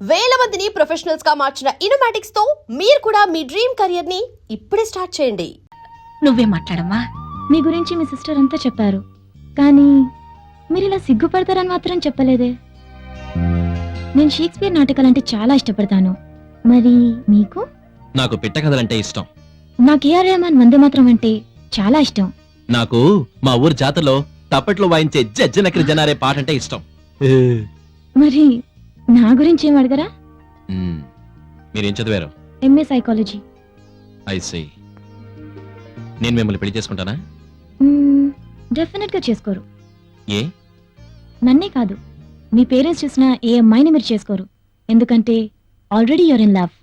వేల మందిని ప్రొఫెషనల్స్ గా మార్చిన ఇనోమాటిక్స్ తో మీరు కూడా మీ డ్రీమ్ కెరియర్ ని ఇప్పుడే స్టార్ట్ చేయండి. నువ్వే మాట్లాడమ్మా. మీ గురించి మీ సిస్టర్ అంతా చెప్పారు, కానీ మీరు ఇలా సిగ్గుపడతారని మాత్రం చెప్పలేదే. నేను షేక్స్పియర్ నాటకాలంటే చాలా ఇష్టపడతాను. మరి మీకు? నాకు పిట్ట కథలంటే ఇష్టం. నాకు ఏఆర్ రెహమాన్ వందే మాత్రం అంటే చాలా ఇష్టం. నాకు మా ఊరు జాతరలో తప్పట్లో వాయించే జజ్జనకరి జనారే పాట అంటే ఇష్టం. మరి నా గురించి ఏం అడగరా? మీరేం చదివారు? MA psychology. I see. నేను మిమ్మల్ని పెళ్లి చేసుకుంటానా? డెఫినెట్ గా చేసుకోరు. ఏ? నన్నే కాదు, మీ పేరెంట్స్ చూసిన ఏ అమ్మాయిని మీరు చేసుకోరు. ఎందుకంటే already you're in love.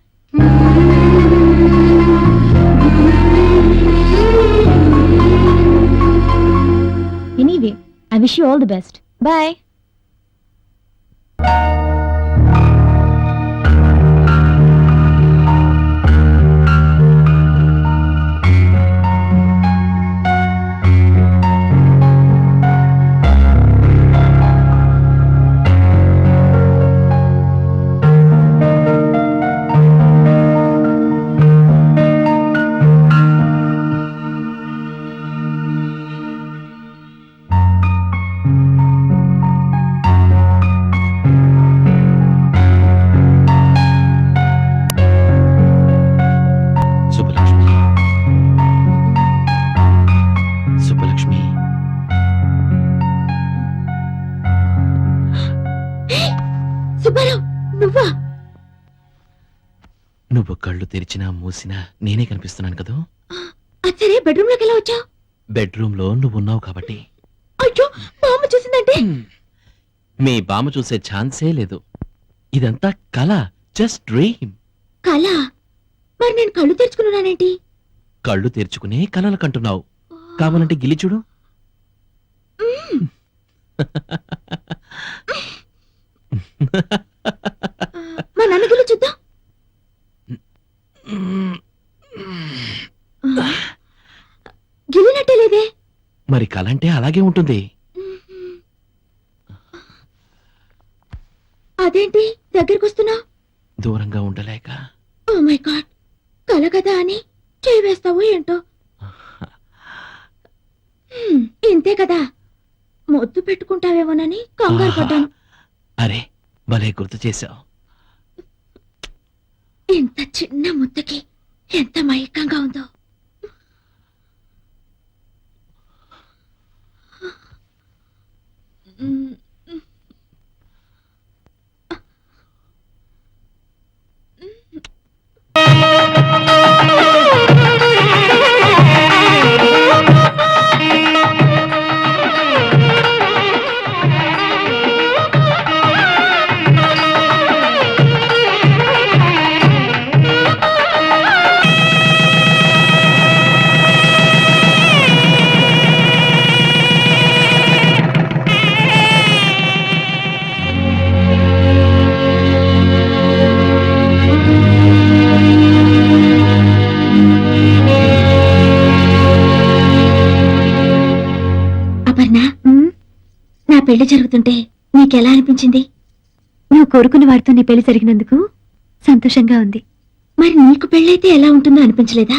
Anyway, I wish you all the best. Bye. నువ్వు కళ్ళు తెరిచినా మూసినా నేనే కనిపిస్తున్నాను కదా. సరే, బెడ్రూమ్ లోకి ఎలా వచ్చావు? బెడ్రూమ్ లో నువ్వున్నావు కాబట్టి. అయ్యో, బామ్మ చూసిందంటే? మీ బామ్మ చూసే ఛాన్సే లేదు. ఇదంతా కళ, జస్ట్ డ్రీమ్. కళ? మరి నేను కళ్ళు తెరుచుకున్నానేంటి? కళ్ళు తెరుచుకునే కలలు కంటున్నావు. కావాలంటే గిలి చూడు. మా నాన్న గిల్లి చూద్దాం. గిల్లినట్టే లేదే. మరి కలంటే అలాగే ఉంటుంది. అదేంటి దగ్గరికి వస్తున్నా? దూరంగా ఉండలేక. ఓ మై గాడ్, కల కదా అని చేయి వేస్తావో ఏంటో. ఇంతే కదా, మొద్దు పెట్టుకుంటావేమోనని కంగారు పడ్డాను. అరే, భలే గుర్తు చేశావు. ఇంత చిన్న ముద్దకి ఎంత మైకంగా ఉందో. నా పెళ్లి జరుగుతుంటే నీకెలా అనిపించింది? నువ్వు కోరుకున్న వాడితో నీ పెళ్లి జరిగినందుకు సంతోషంగా ఉంది. మరి నీకు పెళ్ళైతే ఎలా ఉంటుందో అనిపించలేదా?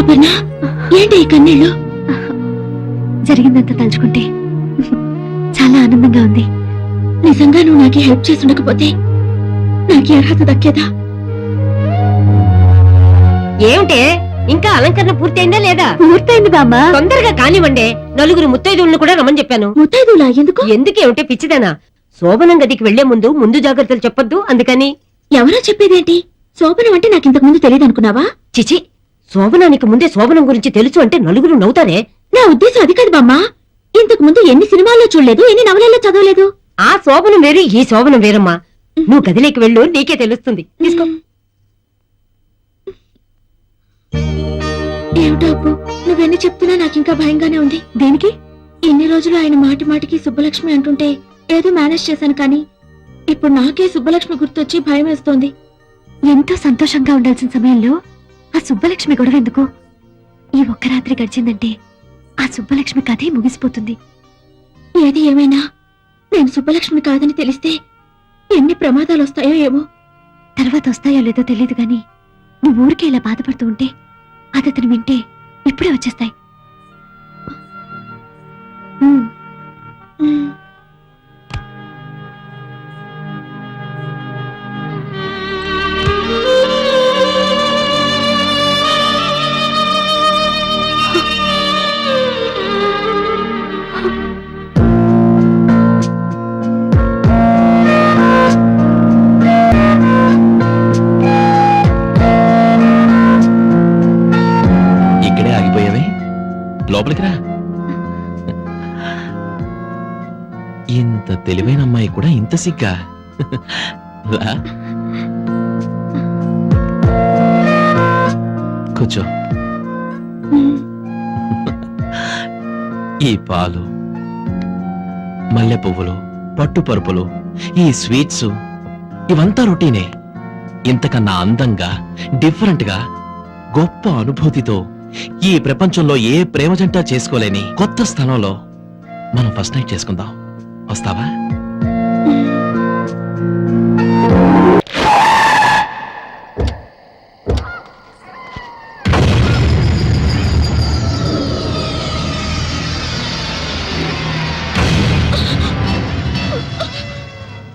అపర్ణ, ఏంటి ఈ కన్నీళ్ళు? జరిగిందంతా తలుచుకుంటే చాలా ఆనందంగా ఉంది. నిజంగా నువ్వు నాకు హెల్ప్ చేసి ఉండకపోతే నాకు అర్హత దక్కేదా? ఏమిటే, ఇంకా అలంకరణ పూర్తయిందా లేదా? పూర్తయింది బామ్మ. తొందరగా కానివ్వండి. నలుగురు ముత్తైదువులను కూడా రమ్మని చెప్పాను. ముత్తైదులా? ఎందుకు? ఎందుకేమిటే పిచ్చిదేనా? శోభనం గదికి వెళ్లే ముందు జాగ్రత్తలు చెప్పొద్దు, అందుకని. ఎవరో చెప్పేదేంటి? శోభనం అంటే నాకు ఇంతకు ముందు తెలియదు అనుకున్నావా? చిచి, శోభనానికి ముందే శోభనం గురించి తెలుసు అంటే నలుగురు నవ్వుతారే. నా ఉద్దేశం అది కాదు బామ్మ. ఇంతకు ముందు ఎన్ని సినిమాల్లో చూడలేదు, ఎన్ని నవలల్లో చదవలేదు. ఆ శోభనం వేరు, ఈ శోభనం వేరమ్మా. నువ్వు గదిలోకి వెళ్ళు, నీకే తెలుస్తుంది. తీసుకో. ఏమిటో అప్పు, నువ్వెన్ని చెప్తున్నా నాకు ఇంకా భయంగానే ఉంది. దేనికి? ఇన్ని రోజులు ఆయన మాటి మాటికి సుబ్బలక్ష్మి అంటుంటే ఏదో మేనేజ్ చేశాను కానీ ఇప్పుడు నాకే సుబ్బలక్ష్మి గుర్తొచ్చి భయం వేస్తోంది. ఎంతో సంతోషంగా ఉండాల్సిన సమయంలో ఆ సుబ్బలక్ష్మి గొడవ ఎందుకు? ఈ ఒక్క రాత్రి గడిచిందంటే ఆ సుబ్బలక్ష్మి కథే ముగిసిపోతుంది. ఏది ఏమైనా నేను సుబ్బలక్ష్మి కాదని తెలిస్తే ఎన్ని ప్రమాదాలు వస్తాయో ఏమో. తర్వాత వస్తాయో లేదో తెలియదు గాని నువ్వు ఊరికే ఇలా బాధపడుతూ ఉంటే అది అతను వింటే ఇప్పుడే వచ్చేస్తాయి. ఉమ్. ఉమ్. ఇక్కడే ఆగిపోయావే, లోపలికి రా. ఇంత తెలివైన అమ్మాయి కూడా ఇంత సిగ్గా? రా, కూర్చో. ఈ పాలు, మల్లె పువ్వులు, పట్టు పరుపులు, ఈ స్వీట్స్ ఇవంతా రొటీనే. ఇంతకన్నా అందంగా, డిఫరెంట్ గా, గొప్ప అనుభూతితో ఈ ప్రపంచంలో ఏ ప్రేమ జంట చేసుకోలేని కొత్త స్థలంలో మనం ఫస్ట్ నైట్ చేసుకుందాం. వస్తావా?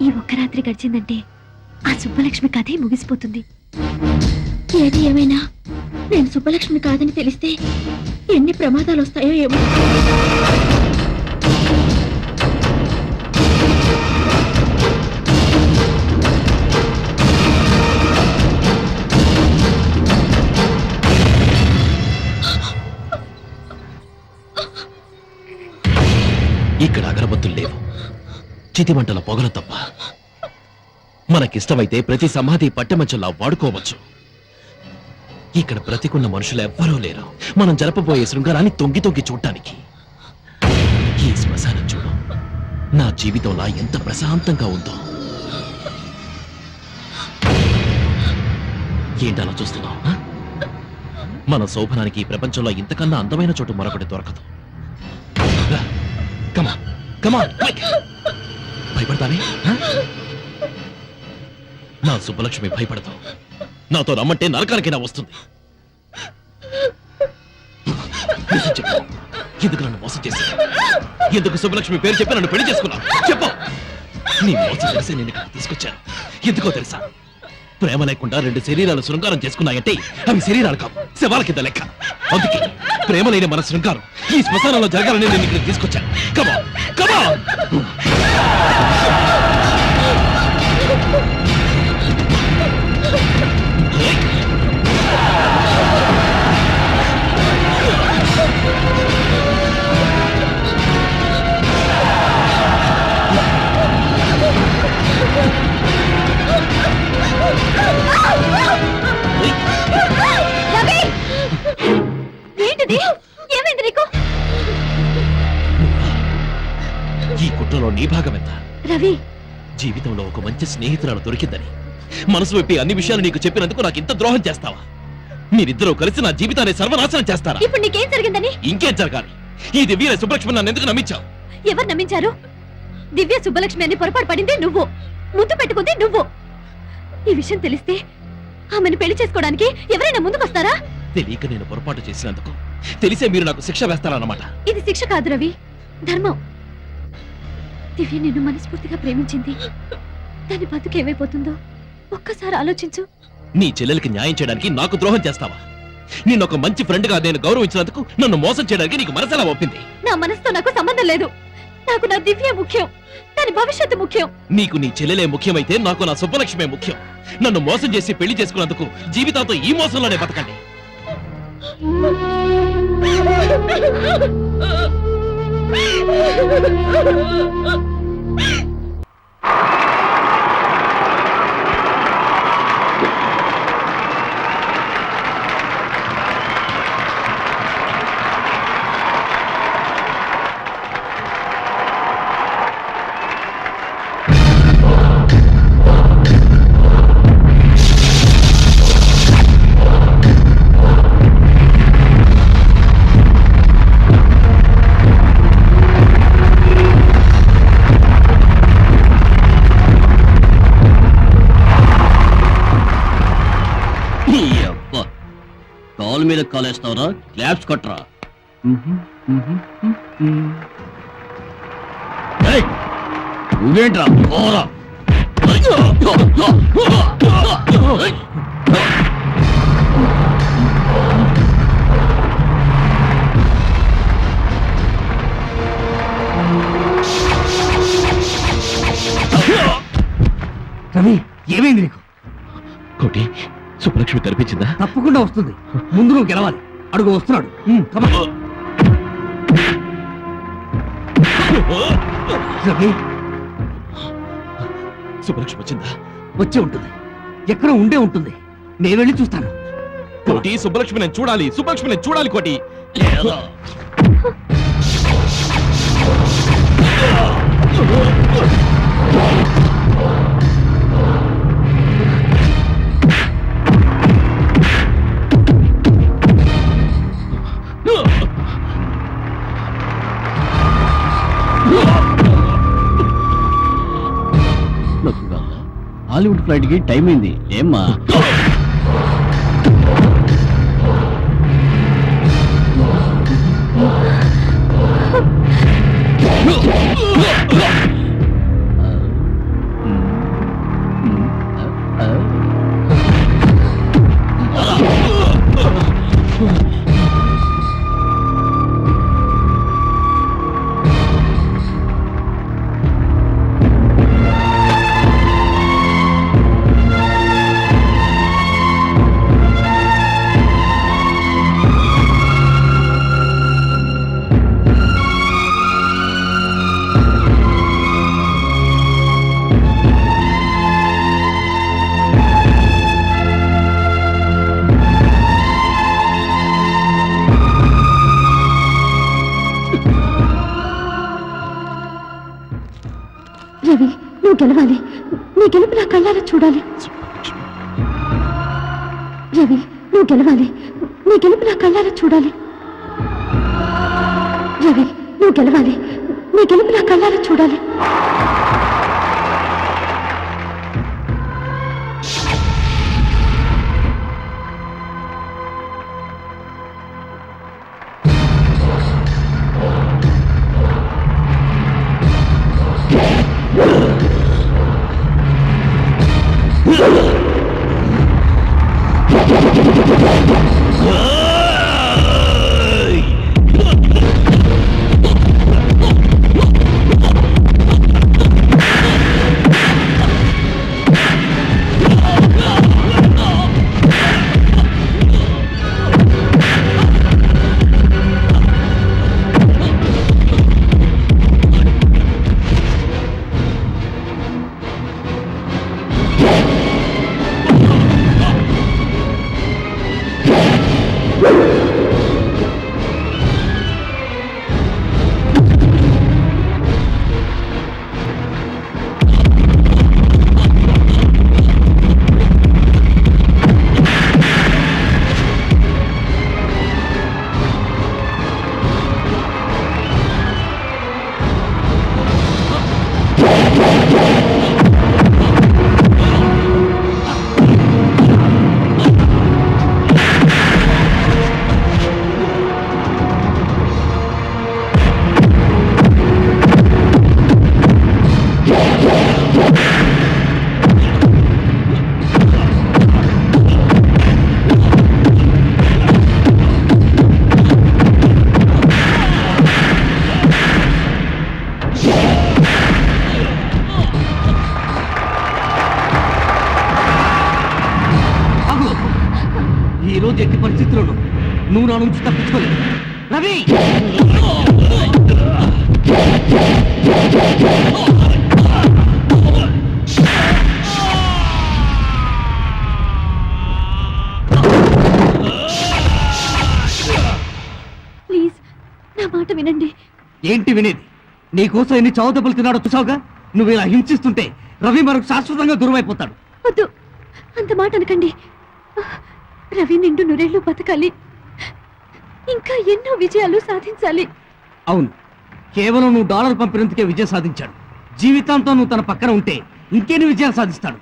ఈ ఒక్క రాత్రి గడిచిందంటే ఆ సుబ్బలక్ష్మి కథే ముగిసిపోతుంది. ఏది ఏమైనా నేను సుబ్బలక్ష్మి కాదని తెలిస్తే ఎన్ని ప్రమాదాలు వస్తాయో ఏమో. ఇక్కడ అగరబత్తులు లేవు, చితిమంటల పొగలు తప్ప. మనకిష్టమైతే ప్రతి సమాధి పట్టెమంచంలా వాడుకోవచ్చు. ఇక్కడ బ్రతికున్న మనుషులు ఎవ్వరూ లేరు మనం జరపబోయే శృంగారాన్ని తొంగి తొంగి చూడటానికి. ఈ శ్మశానం చూడు, నా జీవితంలా ఎంత ప్రశాంతంగా ఉందో. ఏంటలా చూస్తున్నావు? ఆ? మన శోభనానికి ఈ ప్రపంచంలో ఇంతకన్నా అందమైన చోటు మరొకటి దొరకదు. రా, come on, come on, quick. భయపడతానే? ఆ? నా సుబ్బలక్ష్మి భయపడతావు. నాతో రమ్మంటే నరకానికైనా వస్తుంది. నిజం చెప్పు, ఎందుకు నన్ను మోసం చేశావు? ఎందుకు సుబ్బలక్ష్మి పేరు చెప్పి నన్ను పెళ్లి చేసుకున్నావు? చెప్పు. నీ మోసం తెలిసి నేను ఇక్కడికి తీసుకొచ్చాను. ఎందుకో తెలుసా? ప్రేమ లేకుండా రెండు శరీరాలు శృంగారం చేసుకున్నాయంటే అవి శరీరాలు కావు, శవాల కింద లెక్క. అందుకే ప్రేమ లేని మన శృంగారం ఈ శ్మశానంలో జరగాలని నేను ఇక్కడికి తీసుకొచ్చాను. కమా కమా. ఏంటిది? ఏమైంది నీకు? ఈ కుట్రలో నీ భాగం ఎంత? రవి, జీవితంలో ఒక మంచి స్నేహితురాలు దొరికిందని మనసు విప్పి అన్ని విషయాలు నీకు చెప్పినందుకు నాకు ఇంత ద్రోహం చేస్తావా? మీరిద్దరూ కలిసి నా జీవితాన్ని సర్వనాశనం చేస్తారా? ఇప్పుడు నీకేం జరిగిందని? ఇంకేం జరగాలి? ఈ దివ్య సుబ్బలక్ష్మి నన్ను ఎందుకు నమ్మించావు? ఎవరు నమ్మించారు? దివ్య సుబ్బలక్ష్మి అని పొరపాటు పడింది నువ్వు, ముద్దు పెట్టుకుంది నువ్వు. ఈ విషయం తెలిస్తే ఆమెను పెళ్లి చేసుకోవడానికి ఎవరైనా ముందుకొస్తారా? తెలియక నేను పొరపాటు చేసినందుకు తెలిసే మీరు నాకు శిక్ష వేస్తారన్నమాట. ఇది శిక్ష కాదు రవి, ధర్మం. దివ్య నిన్ను మనస్ఫూర్తిగా ప్రేమించింది. దాని బతుకేమైపోతుందో ఒక్కసారి ఆలోచించు. నీ చెల్లెలకి న్యాయం చేయడానికి నాకు ద్రోహం చేస్తావా? నిన్ను ఒక మంచి ఫ్రెండ్ గా నేను గౌరవించినందుకు నన్ను మోసం చేయడానికి నీకు మనసెలా ఒప్పింది? నా మనసుతో నాకు సంబంధం లేదు. నాకు నా దివ్య ముఖ్యం, దాని భవిష్యత్తు ముఖ్యం. నీకు నీ చెల్లెలే ముఖ్యమైతే నాకు నా సుబ్బలక్ష్మే ముఖ్యం. నన్ను మోసం చేసి పెళ్లి చేసుకున్నందుకు జీవితాంతో ఈ మోసంలోనే బతకండి. కాలు మీద కాలేస్తావరా క్లాప్స్ కొట్టరా ఏయ్, నువ్వేంట్రా పోరా రవి ఏమైంది నీకు? కోటి సుబ్బలక్ష్మి కనిపించిందా? తప్పకుండా వస్తుంది. ముందు నువ్వు గెలవాలి. అడుగు వస్తున్నాడు. come on. రవి సుబ్బలక్ష్మి వచ్చిందా? వచ్చే ఉంటుంది. ఎక్కడ ఉండే ఉంటుంది. నేను వెళ్ళి చూస్తాను. కోటి సుబ్బలక్ష్మి నేను చూడాలి. సుబ్బలక్ష్మి నేను చూడాలి కోటి. లేదా హాలీవుడ్ ఫ్లైట్ కి టైం అయింది ఏమ్మా రవి నువ్వు గెలవాలి. నీ గెలుపు నా కళ్ళారా చూడాలి. రవి నువ్వు గెలవాలి. నీ గెలుపు నా కళ్ళారా చూడాలి. రవి నువ్వు గెలవాలి. నీ గెలుపు నా కళ్ళారా చూడాలి. ఈ రోజు ఎట్టి పరిస్థితుల్లోనూ నువ్వు నా నుంచి తప్పించుకోలేదు. రవి ప్లీజ్ నా మాట వినండి. ఏంటి వినేది? నీకోసం ఎన్ని చావు దెబ్బలు తిన్నాడో చూసావుగా. నువ్వు ఇలా హింసిస్తుంటే రవి మనకు శాశ్వతంగా దూరం అయిపోతాడు. వద్దు అంత మాట అనకండి. రవి నిండు నూరేళ్లు బతకాలి. ఇంకా ఎన్నో విజయాలు సాధించాలి. అవును, కేవలం నువ్వు డాలర్ పంపినందుకే విజయం సాధించాడు. జీవితాంతం నువ్వు తన పక్కన ఉంటే ఇంకెన్ని విజయాలు సాధిస్తాడు.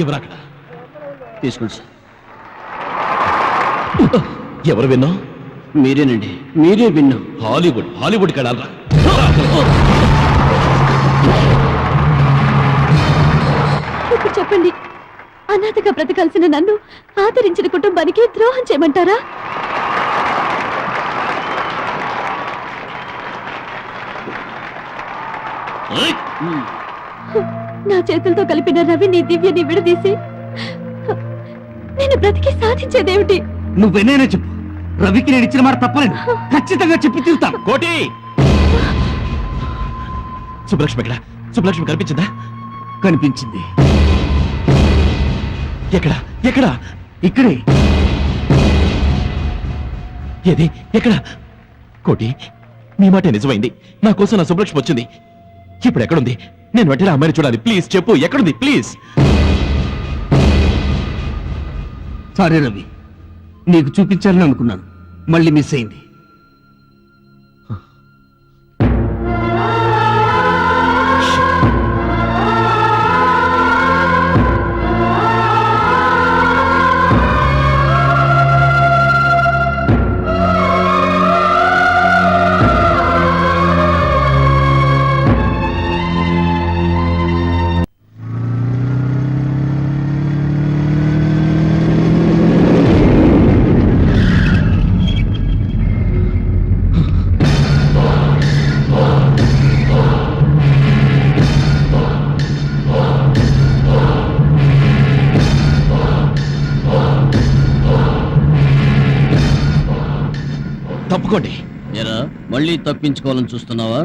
ఎవరు అక్కడ? తీసుకోండి సార్. ఎవరు విన్నావు? మీరేనండి, మీరే విన్నా. హాలీవుడ్ కడాలరా. ఇప్పుడు చెప్పండి, అనాథగా బ్రతకాల్సిన నన్ను ఆదరించిన కుటుంబానికి ద్రోహం చేయమంటారా? నా చేతులతో కలిపిన రవిని దివ్యని విడదీసి నేను బ్రతికి సాధించేదేమిటి? నువ్వెన్నైనా చెప్పు, రవికి నేను ఇచ్చిన మాట తప్పలేదు. ఖచ్చితంగా చెప్పి తీరుతాను. కోటి! సుబ్బలక్ష్మి ఎక్కడ? సుబ్బలక్ష్మి కనిపించిందా? కనిపించింది. ఎక్కడ? ఎక్కడ? ఇక్కడే. ఏది? ఎక్కడ? కోటి, నీ మాట నిజమైంది. నా కోసం నా సుబ్బలక్ష్మి వచ్చింది. ఇప్పుడు ఎక్కడుంది? నేను వెంటనే అమ్మాయిని చూడాలి. ప్లీజ్ చెప్పు, ఎక్కడుంది? ప్లీజ్. సారీ రవి, నీకు చూపించాలని అనుకున్నాను, మళ్ళీ మిస్ అయింది. తప్పుకోండి. ఎరా, మళ్ళీ తప్పించుకోవాలని చూస్తున్నావా?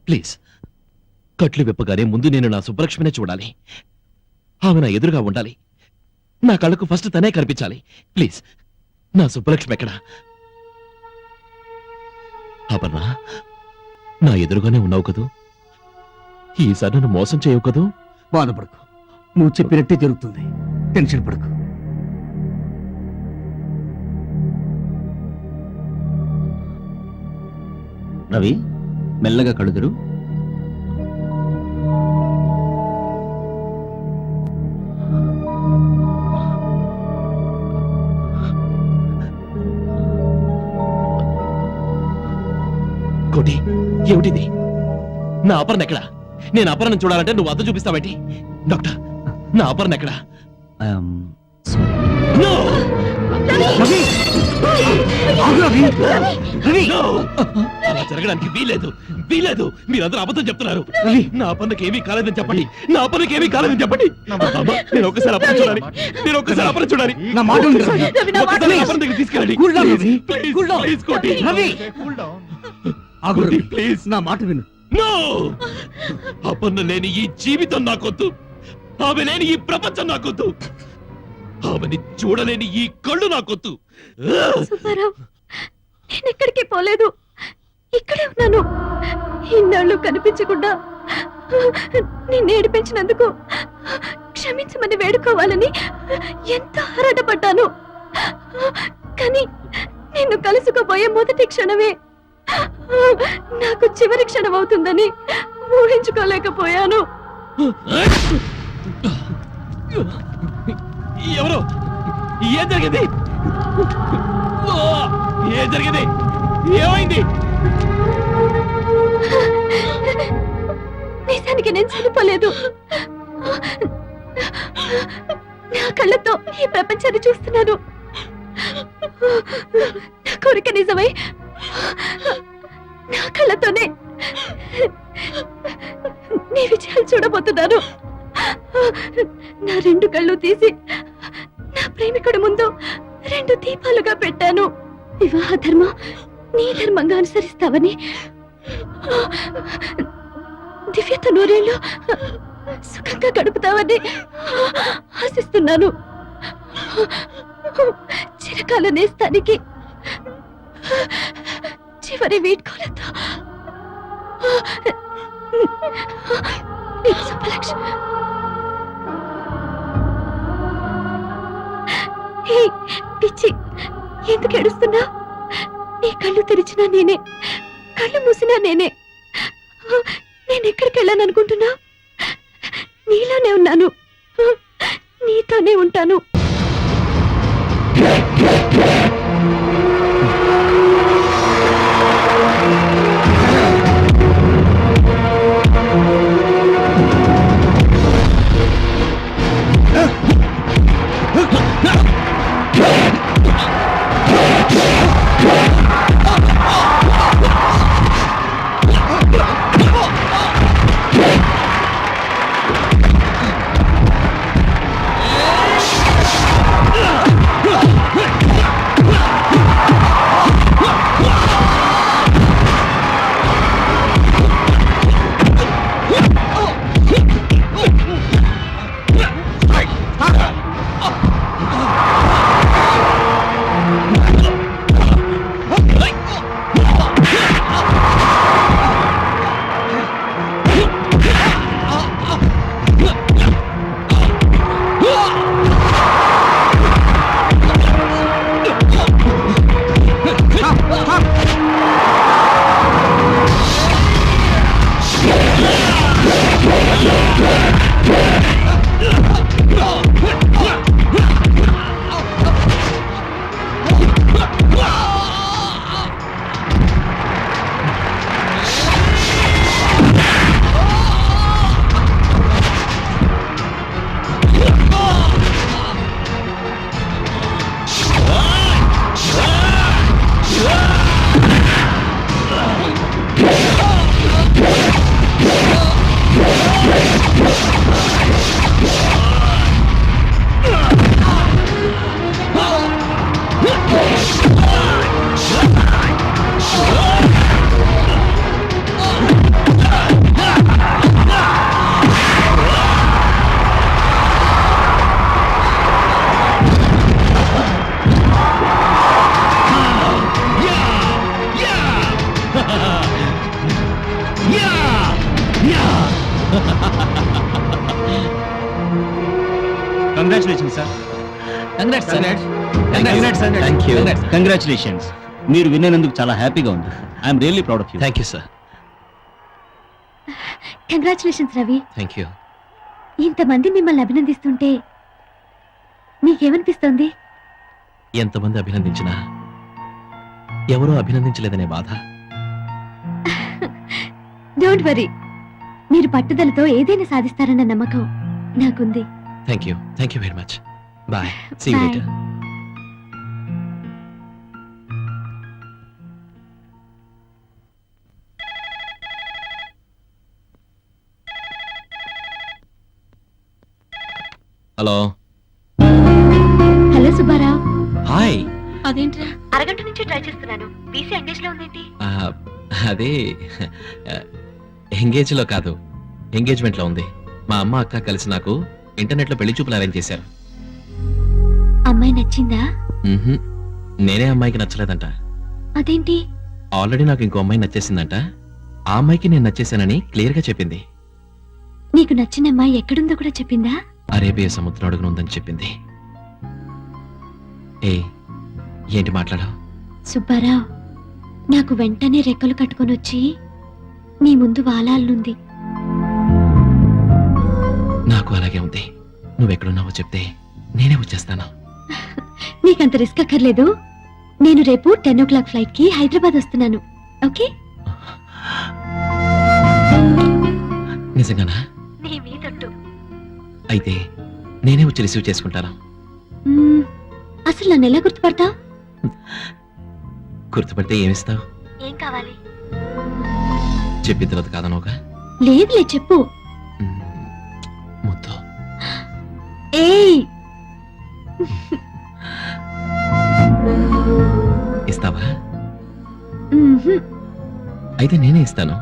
ప్లీజ్, కట్లు విప్పగానే ముందు నేను నా సుబ్బలక్ష్మినే చూడాలి. ఆమె నా ఎదురుగా ఉండాలి. నా కళ్ళకు ఫస్ట్ తనే కనిపించాలి. ప్లీజ్, నా సుబ్బలక్ష్మి ఎక్కడా? అపర్ణ, నా ఎదురుగానే ఉన్నావు కదూ? ఈసారి నన్ను మోసం చేయవు కదూ? బాధపడకు, నువ్వు చెప్పినట్టే జరుగుతుంది. టెన్షన్ పడకు. రవి, మెల్లగా కడుదురు. కోటి, ఏమిటిది? నా అపర్ణ ఎక్కడా? నేను అపర్ణ చూడాలంటే నువ్వు అద్దం చూపిస్తావేంటి? డాక్టర్, నా అపర్ణ ఎక్కడా? No! రవి! ఆగు రవి! రవి! No! అలా జరగడానికి వీలేదు. మీరందరూ అబద్ధం చెప్తున్నారు. రవి! నా అపర్ణకి ఏమీ కాలేదని చెప్పండి. అమ్మా, నేను ఒక్కసారి అపర్ణ చూడాలి. నా మాట విను రవి. ఒక్కసారి అపర్ణ దగ్గర తీసుకెళ్ళండి. Cool down, Ravi. Please, Cool down. please, కోటి. రవి! ఆగు రవి. Please. నా మాట విను. No! అపర్ణ లేని ఈ జీవితం నాకొద్దు. ఆమె లేని ఈ ప్రపంచం నాకొద్దు. ఆమెని చూడలేని ఈ కళ్ళు నాకొద్దు. సుబ్బారావు, నేను ఎక్కడికి పోలేదు, ఇక్కడే ఉన్నాను. ఇన్నాళ్ళు కనిపించకుండా నిన్ను ఏడిపించినందుకు క్షమించమని వేడుకోవాలని ఎంతో ఆరాటపడ్డాను. కానీ నిన్ను కలుసుకోబోయే మొదటి క్షణమే నాకు చివరి క్షణం అవుతుందని ఊహించుకోలేకపోయాను. ఎవరు? ఏం జరిగింది? ఏం జరిగింది? ఏమైంది? నిజానికి నేను చనిపోలేదు. నా కళ్ళతో ఈ ప్రపంచాన్ని చూస్తున్నాను. నా కోరిక నిజమై నా కళ్ళతోనే నీ విజయాలు చూడబోతున్నాను. నా 2 కళ్ళు తీసి నా ప్రేమికుడి ముందు 2 దీపాలుగా పెట్టాను. వివాహ ధర్మం నీ ధర్మంగా అనుసరిస్తావని, దివ్యత నూరేళ్ళు సుఖంగా గడుపుతావని ఆశిస్తున్నాను. చిరకాల నేస్తానికి చివరి వీడ్కోలతో నీ శుభలక్ష్మి. హే పిచ్చి, ఎందుకు ఏడుస్తున్నా? నీ కళ్ళు తెరిచినా నేనే, కళ్ళు మూసినా నేనే. నేను ఎక్కడికి వెళ్ళాను అనుకుంటున్నా? నీలోనే ఉన్నాను, నీతోనే ఉంటాను. Congratulation sir. కంగ్రాచులేషన్స్. మీరు విన్నందుకు చాలా హ్యాపీగా ఉంది. I'm really proud of you. Thank you sir. Congratulations Ravi. Thank you. ఇంతమంది మిమ్మల్ని అభినందిస్తుంటే నీకేమనిపిస్తోంది? ఎంతమంది అభినందించినా ఎవరో అభినందించలేదనే బాధ. డోంట్ వరీ, మీరు పట్టుదలతో ఏదైనా సాధిస్తారన్న నమ్మకం నాకుంది. Thank you very much. Bye. See you Bye. Later. Hello. Hello Subbarao. Hi. అదేంట్రా? అరగంట నుంచి ట్రై చేస్తున్నాను. బీసీ ఎంగేజ్ లో ఉందేంటి? అదే ఎంగేజ్ లో కాదు, ఎంగేజ్మెంట్ లో ఉంది. మా అమ్మ అక్క కలిసి నాకు ఇంటర్నెట్ లో పెళ్లి చూపులు అరేంజ్ చేశారు. అమ్మాయి నచ్చిందా? మ్హూ. నేనే అమ్మాయికి నచ్చలేదంట. అదేంటి? ఆల్రెడీ నాకు ఇంకో అమ్మాయి నచ్చేసిందంట. ఆ అమ్మాయికి నేను నచ్చేసానని క్లియర్ గా చెప్పింది. నీకు నచ్చిన అమ్మాయి ఎక్కడుందో కూడా చెప్పిందా? అరేబియా సముద్రం అడుగున ఉందని చెప్పింది. ఏ ఏంటి మాట్లాడావు? సుబ్బారావు, నాకు వెంటనే రెక్కలు కట్టుకొని వచ్చి నీ ముందు వాలాలనుంది. నాకు అలాగే ఉంది. నువ్వెక్కడున్నావో చెప్తే నేనే వచ్చేస్తాను. నీకంత రిస్క్ అక్కర్లేదు. నేను రేపు 10 o'clock ఫ్లైట్ కి హైదరాబాద్ వస్తున్నాను. ఓకే? నిజంగానా? నీ మీదొట్టు. అయితే నేనే వచ్చి రిసీవ్ చేసుకుంటాను. అసలు నన్ను ఎలా గుర్తుపడతావు? గుర్తుపడితే ఏమిస్తావు? ఏం కావాలి? చెప్పిన తర్వాత కాదనోగా లేదులే చెప్పు. ముద్దు. ఏయ్ ఇస్తావా? మ్మ్హ్మ్. అయితే నేనే ఇస్తాను.